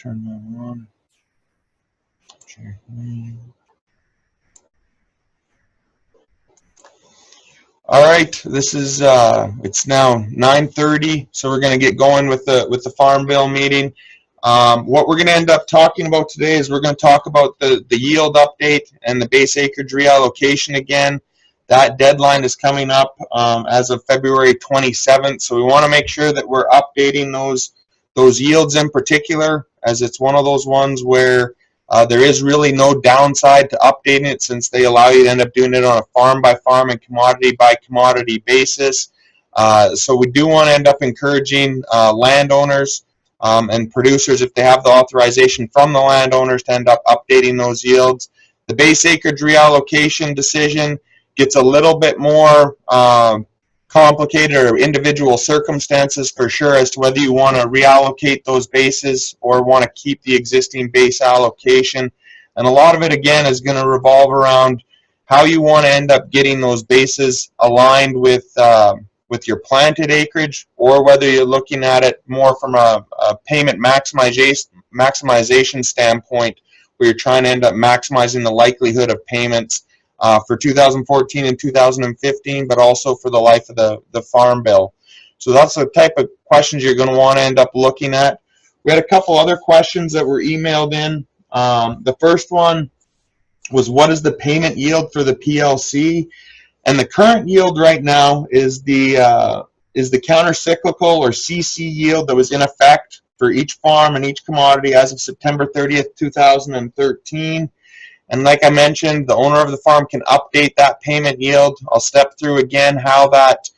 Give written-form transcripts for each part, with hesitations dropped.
turn that on. Check. All right, this is it's now 9:30, so we're going to get going with the Farm Bill meeting. What we're going to end up talking about today is we're going to talk about the yield update and the base acreage reallocation again. That deadline is coming up as of February 27th, so we want to make sure that we're updating those yields in particular, as it's one of those ones where there is really no downside to updating it, since they allow you to end up doing it on a farm-by-farm and commodity-by-commodity basis. So we do want to end up encouraging landowners and producers, if they have the authorization from the landowners, to end up updating those yields. The base acreage reallocation decision gets a little bit more complicated, or individual circumstances for sure, as to whether you want to reallocate those bases or want to keep the existing base allocation. And a lot of it again is going to revolve around how you want to end up getting those bases aligned with your planted acreage, or whether you're looking at it more from a payment maximization standpoint, where you're trying to end up maximizing the likelihood of payments for 2014 and 2015, but also for the life of the Farm Bill. So that's the type of questions you're going to want to end up looking at. We had a couple other questions that were emailed in. The first one was, what is the payment yield for the PLC? And the current yield right now is the countercyclical, or CC yield, that was in effect for each farm and each commodity as of September 30th, 2013. And like I mentioned, the owner of the farm can update that payment yield. I'll step through again how that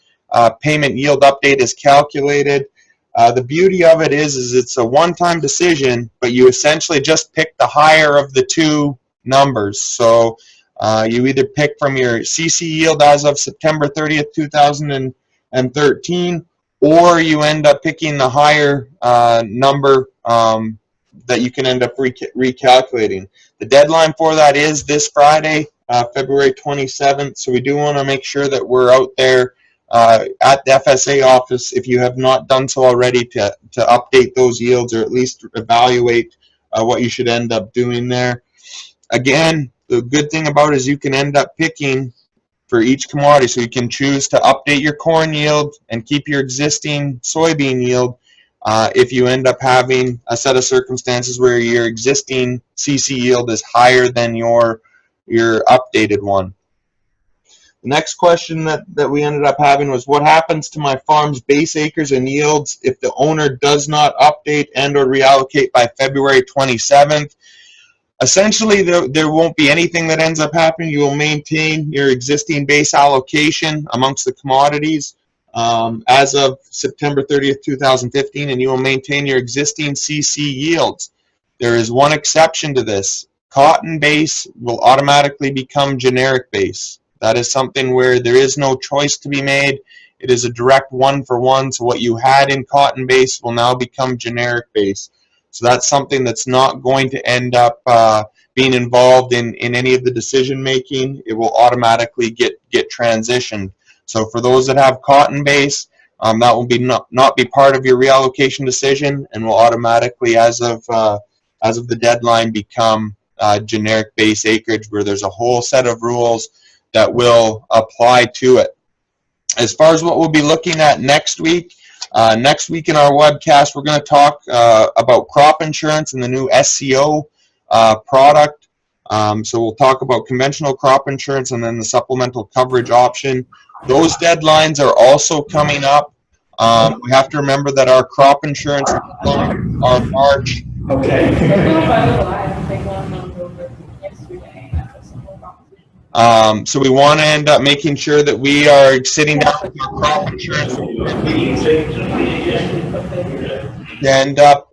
payment yield update is calculated. The beauty of it is it's a one-time decision, but you essentially just pick the higher of the two numbers. So you either pick from your CC yield as of September 30th, 2013, or you end up picking the higher number that you can end up recalculating. The deadline for that is this Friday, February 27th, so we do want to make sure that we're out there at the FSA office, if you have not done so already, to update those yields, or at least evaluate what you should end up doing there. Again, the good thing about it is you can end up picking for each commodity, so you can choose to update your corn yield and keep your existing soybean yield if you end up having a set of circumstances where your existing CC yield is higher than your updated one. The next question that we ended up having was, what happens to my farm's base acres and yields if the owner does not update and or reallocate by February 27th? Essentially, there won't be anything that ends up happening. You will maintain your existing base allocation amongst the commodities as of September 30th, 2015, and you will maintain your existing CC yields. There is one exception to this. Cotton base will automatically become generic base. That is something where there is no choice to be made. It is a direct one-for-one, so what you had in cotton base will now become generic base. So that's something that's not going to end up being involved in any of the decision making. It will automatically get transitioned. So for those that have cotton base, that will be not be part of your reallocation decision, and will automatically, as of the deadline, become generic base acreage, where there's a whole set of rules that will apply to it. As far as what we'll be looking at next week in our webcast, we're going to talk about crop insurance and the new SCO product. So we'll talk about conventional crop insurance and then the supplemental coverage option. Those deadlines are also coming up. We have to remember that our crop insurance deadlines are March. Okay. So we want to end up making sure that we are sitting down with our crop insurance to end up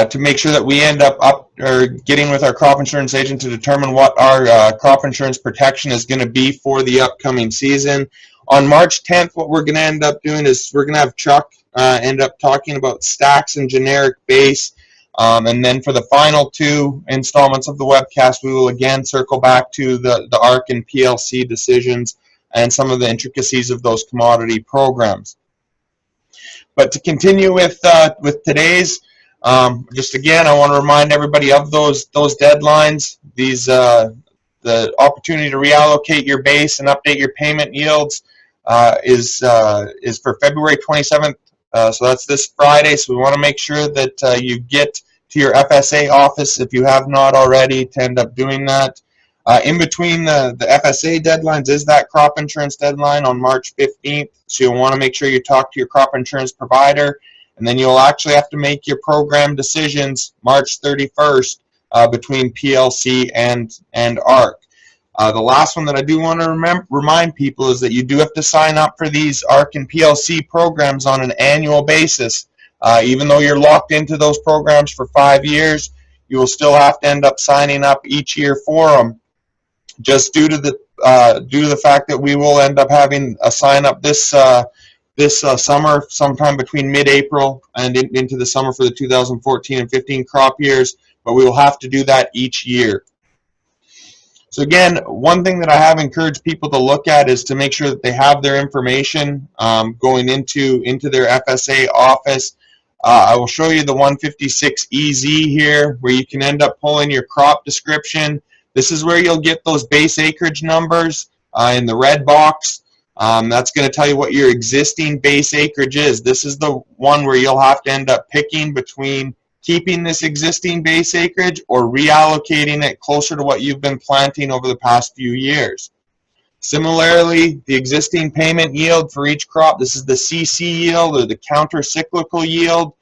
to make sure that we end up getting with our crop insurance agent to determine what our crop insurance protection is going to be for the upcoming season. On March 10th, what we're going to end up doing is we're going to have Chuck end up talking about stacks and generic base. And then for the final two installments of the webcast, we will again circle back to the ARC and PLC decisions and some of the intricacies of those commodity programs. But to continue with today's, just again, I want to remind everybody of those deadlines. These the opportunity to reallocate your base and update your payment yields is for February 27th. So that's this Friday. So we want to make sure that you get to your FSA office if you have not already to end up doing that. In between the FSA deadlines is that crop insurance deadline on March 15th. So you'll want to make sure you talk to your crop insurance provider, and then you'll actually have to make your program decisions March 31st between PLC and ARC. The last one that I do want to remind people is that you do have to sign up for these ARC and PLC programs on an annual basis. Even though you're locked into those programs for 5 years, you will still have to end up signing up each year for them, just due to the fact that we will end up having a sign up this summer, sometime between mid-April and into the summer for the 2014 and 15 crop years, but we will have to do that each year. So again, one thing that I have encouraged people to look at is to make sure that they have their information going into their FSA office. I will show you the 156EZ here, where you can end up pulling your crop description. This is where you'll get those base acreage numbers in the red box. That's going to tell you what your existing base acreage is. This is the one where you'll have to end up picking between keeping this existing base acreage or reallocating it closer to what you've been planting over the past few years. Similarly, the existing payment yield for each crop, this is the CC yield or the counter-cyclical yield.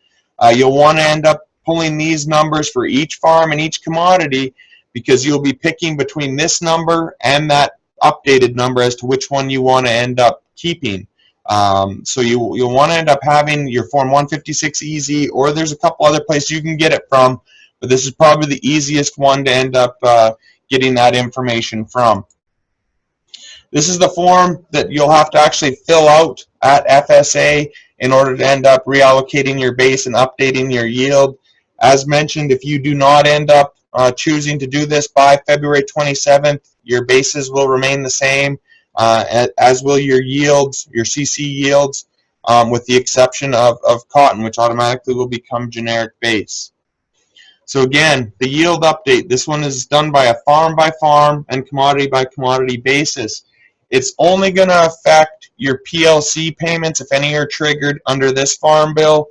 You'll want to end up pulling these numbers for each farm and each commodity, because you'll be picking between this number and that updated number as to which one you want to end up keeping. So you'll want to end up having your Form 156EZ, or there's a couple other places you can get it from, but this is probably the easiest one to end up getting that information from. This is the form that you'll have to actually fill out at FSA in order to end up reallocating your base and updating your yield. As mentioned, if you do not end up choosing to do this by February 27th, your bases will remain the same, as will your yields, your CC yields, with the exception of cotton, which automatically will become generic base. So again, the yield update, this one is done by a farm by farm and commodity by commodity basis. It's only going to affect your PLC payments if any are triggered under this farm bill,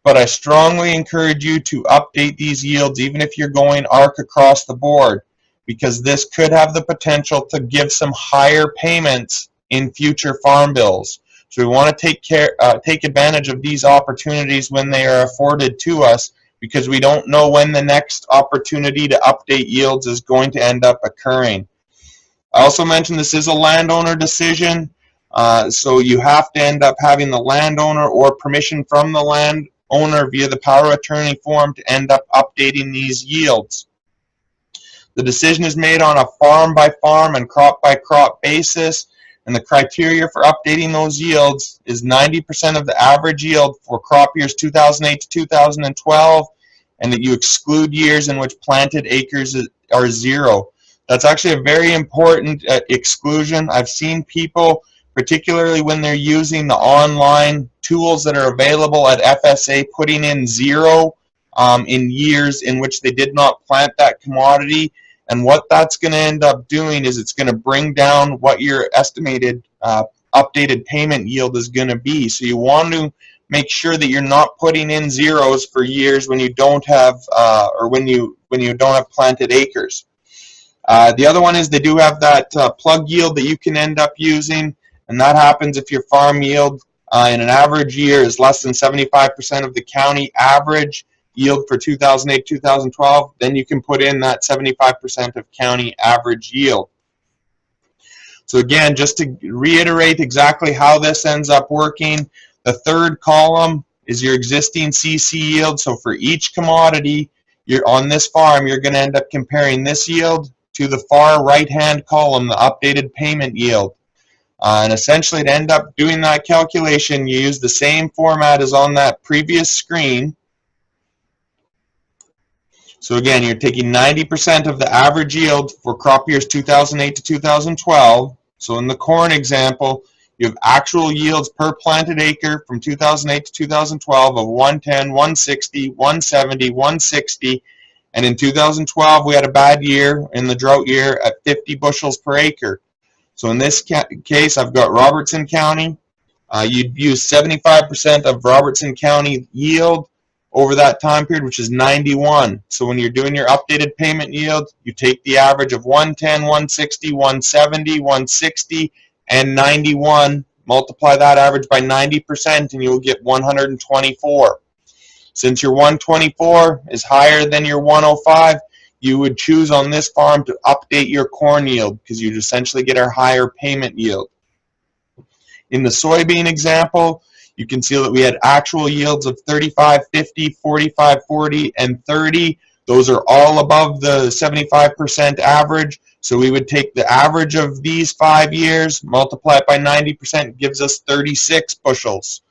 but I strongly encourage you to update these yields even if you're going ARC across the board, because this could have the potential to give some higher payments in future farm bills. So we want to take advantage of these opportunities when they are afforded to us, because we don't know when the next opportunity to update yields is going to end up occurring. I also mentioned this is a landowner decision, so you have to end up having the landowner or permission from the landowner via the power of attorney form to end up updating these yields. The decision is made on a farm by farm and crop by crop basis, and the criteria for updating those yields is 90% of the average yield for crop years 2008 to 2012, and that you exclude years in which planted acres are 0. That's actually a very important exclusion. I've seen people, particularly when they're using the online tools that are available at FSA, putting in 0 in years in which they did not plant that commodity. And what that's going to end up doing is it's going to bring down what your estimated updated payment yield is going to be. So you want to make sure that you're not putting in zeros for years when you don't have or when you don't have planted acres. The other one is they do have that plug yield that you can end up using, and that happens if your farm yield in an average year is less than 75% of the county average yield for 2008-2012, then you can put in that 75% of county average yield. So again, just to reiterate exactly how this ends up working, the third column is your existing CC yield. So for each commodity you're on this farm, you're going to end up comparing this yield to the far right-hand column, the updated payment yield. And essentially, to end up doing that calculation, you use the same format as on that previous screen. So again, you're taking 90% of the average yield for crop years 2008 to 2012. So in the corn example, you have actual yields per planted acre from 2008 to 2012 of 110, 160, 170, 160, and in 2012 we had a bad year in the drought year at 50 bushels per acre. So in this case, I've got Robertson County. You'd use 75% of Robertson County yield over that time period, which is 91. So when you're doing your updated payment yield, you take the average of 110, 160, 170, 160, and 91, multiply that average by 90%, and you'll get 124. Since your 124 is higher than your 105, you would choose on this farm to update your corn yield because you'd essentially get a higher payment yield. In the soybean example, you can see that we had actual yields of 35, 50, 45, 40, and 30. Those are all above the 75% average. So we would take the average of these 5 years, multiply it by 90%, gives us 36 bushels.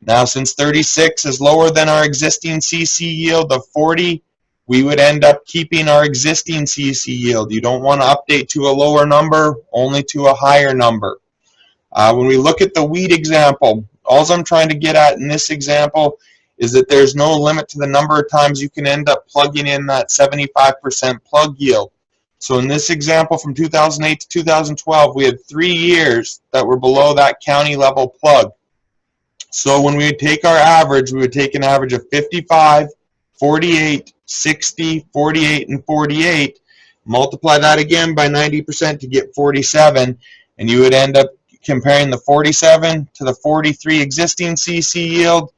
Now, since 36 is lower than our existing CC yield of 40, we would end up keeping our existing CC yield. You don't want to update to a lower number, only to a higher number. When we look at the wheat example, all I'm trying to get at in this example is that there's no limit to the number of times you can end up plugging in that 75% plug yield. So in this example from 2008 to 2012, we had 3 years that were below that county level plug. So when we would take our average, we would take an average of 55, 48, 60, 48, and 48, multiply that again by 90% to get 47, and you would end up comparing the 47 to the 43 existing CC yield,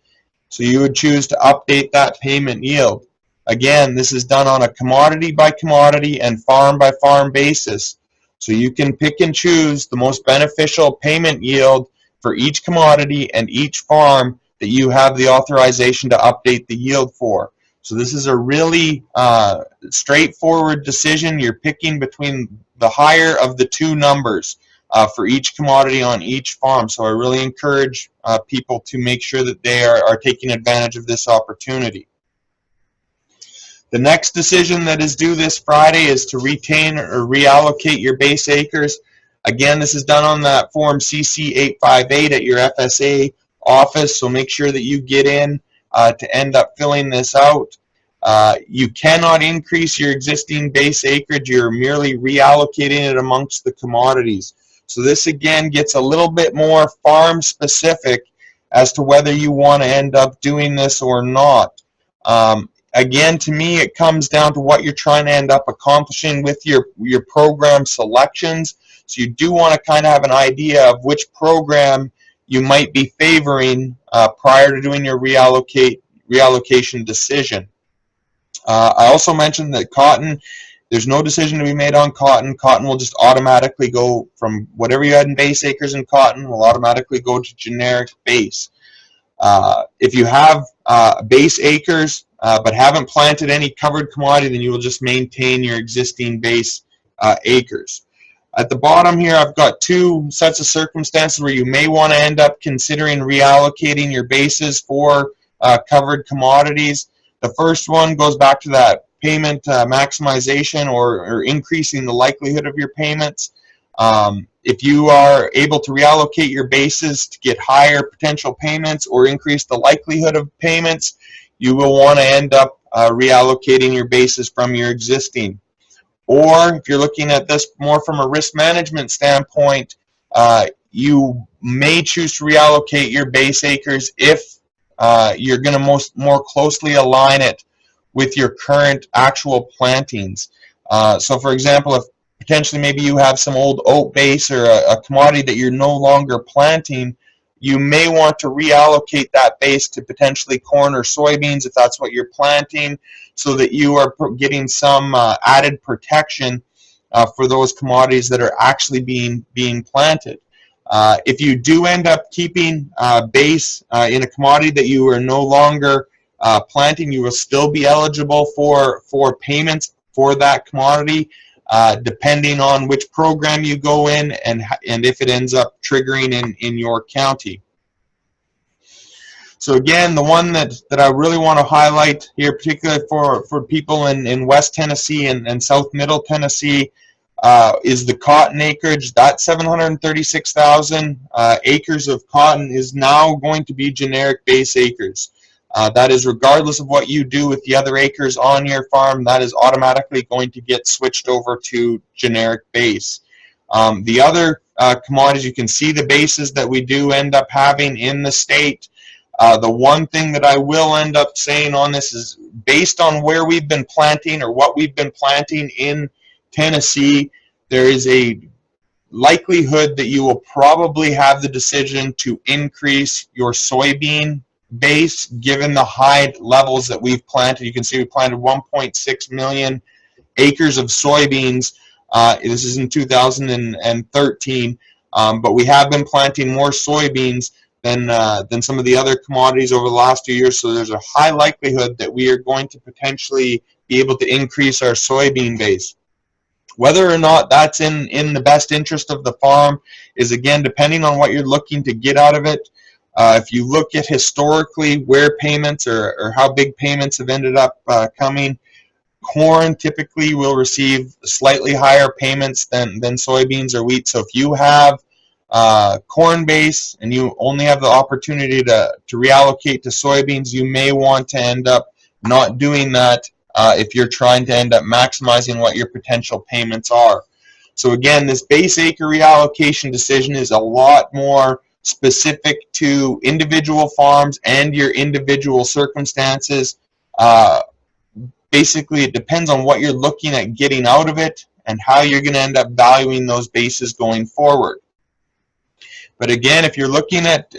so you would choose to update that payment yield. Again, this is done on a commodity by commodity and farm by farm basis, so you can pick and choose the most beneficial payment yield for each commodity and each farm that you have the authorization to update the yield for. So this is a really straightforward decision. You're picking between the higher of the two numbers for each commodity on each farm. So I really encourage people to make sure that they are taking advantage of this opportunity. The next decision that is due this Friday is to retain or reallocate your base acres. Again, this is done on that form CC 858 at your FSA office, so make sure that you get in to end up filling this out. You cannot increase your existing base acreage. You're merely reallocating it amongst the commodities. So this again gets a little bit more farm specific as to whether you want to end up doing this or not. Again, to me, it comes down to what you're trying to end up accomplishing with your program selections. So you do want to kind of have an idea of which program you might be favoring prior to doing your reallocation decision. I also mentioned that cotton, there's no decision to be made on cotton. Cotton will just automatically go from whatever you had in base acres in cotton will automatically go to generic base. If you have base acres but haven't planted any covered commodity, then you will just maintain your existing base acres. At the bottom here, I've got two sets of circumstances where you may want to end up considering reallocating your bases for covered commodities. The first one goes back to that payment maximization or increasing the likelihood of your payments. If you are able to reallocate your bases to get higher potential payments or increase the likelihood of payments, you will want to end up reallocating your bases from your existing. Or if you're looking at this more from a risk management standpoint, you may choose to reallocate your base acres if you're going to more closely align it with your current actual plantings. So for example, if potentially maybe you have some old oat base or a commodity that you're no longer planting, you may want to reallocate that base to potentially corn or soybeans if that's what you're planting, so that you are getting some added protection for those commodities that are actually being planted. If you do end up keeping base in a commodity that you are no longer planting, you will still be eligible for payments for that commodity, depending on which program you go in and if it ends up triggering in your county. So again, the one that I really want to highlight here, particularly for people in West Tennessee and South Middle Tennessee, is the cotton acreage. That 736,000 acres of cotton is now going to be generic base acres. That is regardless of what you do with the other acres on your farm, that is automatically going to get switched over to generic base. The other commodities, you can see the bases that we do end up having in the state. The one thing that I will end up saying on this is, based on where we've been planting or what we've been planting in Tennessee, there is a likelihood that you will probably have the decision to increase your soybean base given the high levels that we've planted. You can see we planted 1.6 million acres of soybeans. This is in 2013, but we have been planting more soybeans than some of the other commodities over the last few years. So there's a high likelihood that we are going to potentially be able to increase our soybean base. Whether or not that's in the best interest of the farm is, again, depending on what you're looking to get out of it. If you look at historically where payments or how big payments have ended up coming, corn typically will receive slightly higher payments than soybeans or wheat. So if you have corn base and you only have the opportunity to reallocate to soybeans, you may want to end up not doing that if you're trying to end up maximizing what your potential payments are. So again, this base acre reallocation decision is a lot more specific to individual farms and your individual circumstances. Basically, it depends on what you're looking at getting out of it and how you're going to end up valuing those bases going forward. But again, if you're looking at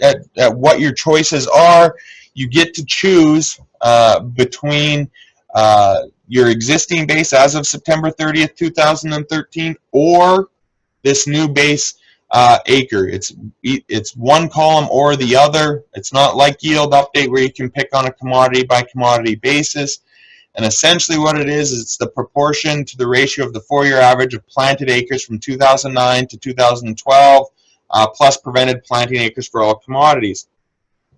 what your choices are, you get to choose between your existing base as of September 30th, 2013, or this new base acre. It's one column or the other. It's not like yield update where you can pick on a commodity by commodity basis. And essentially what it is, it's the proportion to the ratio of the 4-year average of planted acres from 2009 to 2012, plus prevented planting acres for all commodities.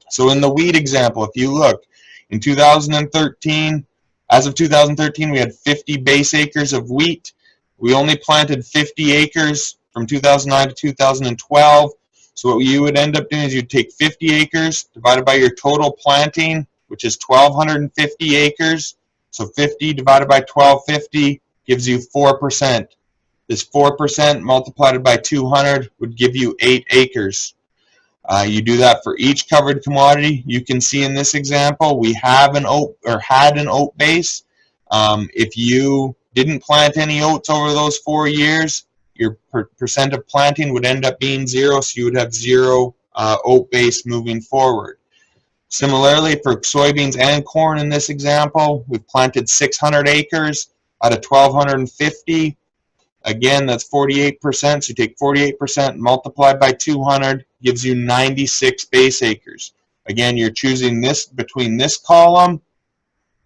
So in the wheat example, if you look, in 2013, as of 2013, we had 50 base acres of wheat. We only planted 50 acres from 2009 to 2012. So what you would end up doing is you'd take 50 acres divided by your total planting, which is 1,250 acres. So 50 divided by 1,250 gives you 4%. This 4% multiplied by 200 would give you 8 acres. You do that for each covered commodity. You can see in this example we have an oat, or had an oat base. If you didn't plant any oats over those 4 years, your percent of planting would end up being 0, so you would have 0 oat base moving forward. Similarly, for soybeans and corn in this example, we've planted 600 acres out of 1,250. Again, that's 48%. So you take 48% multiplied by 200, gives you 96 base acres. Again, you're choosing this between this column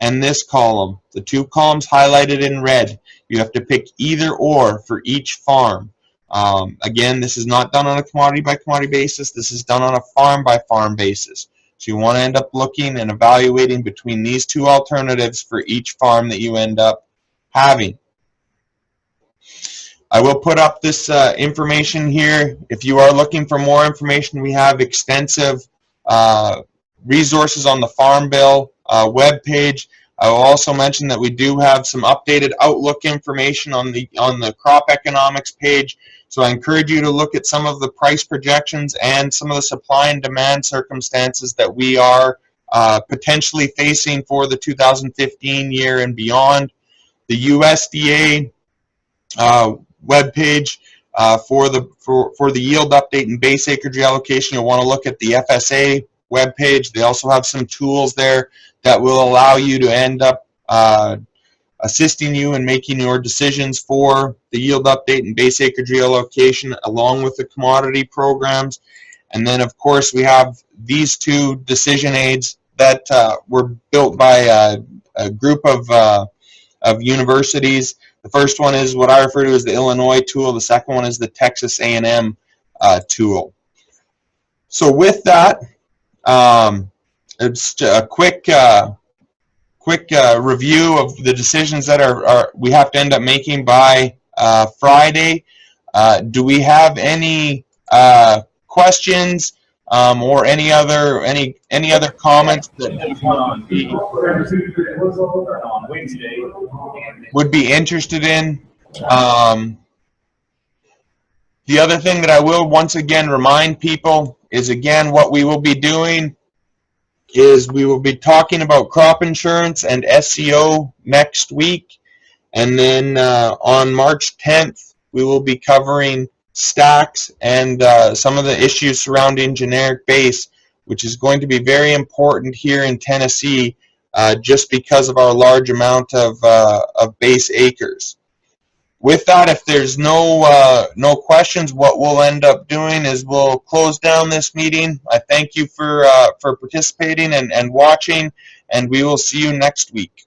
and this column. The two columns highlighted in red. You have to pick either or for each farm. Again, this is not done on a commodity by commodity basis. This is done on a farm by farm basis. So you want to end up looking and evaluating between these two alternatives for each farm that you end up having. I will put up this information here. If you are looking for more information, we have extensive resources on the Farm Bill webpage. I will also mention that we do have some updated outlook information on the crop economics page. So I encourage you to look at some of the price projections and some of the supply and demand circumstances that we are potentially facing for the 2015 year and beyond. The USDA webpage for the yield update and base acreage reallocation, you'll want to look at the FSA webpage. They also have some tools there that will allow you to end up assisting you in making your decisions for the yield update and base acreage reallocation, along with the commodity programs. And then, of course, we have these two decision aids that were built by a group of universities. The first one is what I refer to as the Illinois tool. The second one is the Texas A&M tool. So with that, it's a quick review of the decisions that we have to end up making by Friday. Do we have any questions or any other comments that would be interested in? The other thing that I will once again remind people is, again, what we will be doing is we will be talking about crop insurance and SCO next week. And then on March 10th, we will be covering stacks and some of the issues surrounding generic base, which is going to be very important here in Tennessee just because of our large amount of base acres. With that, if there's no questions, what we'll end up doing is we'll close down this meeting. I thank you for participating and watching, and we will see you next week.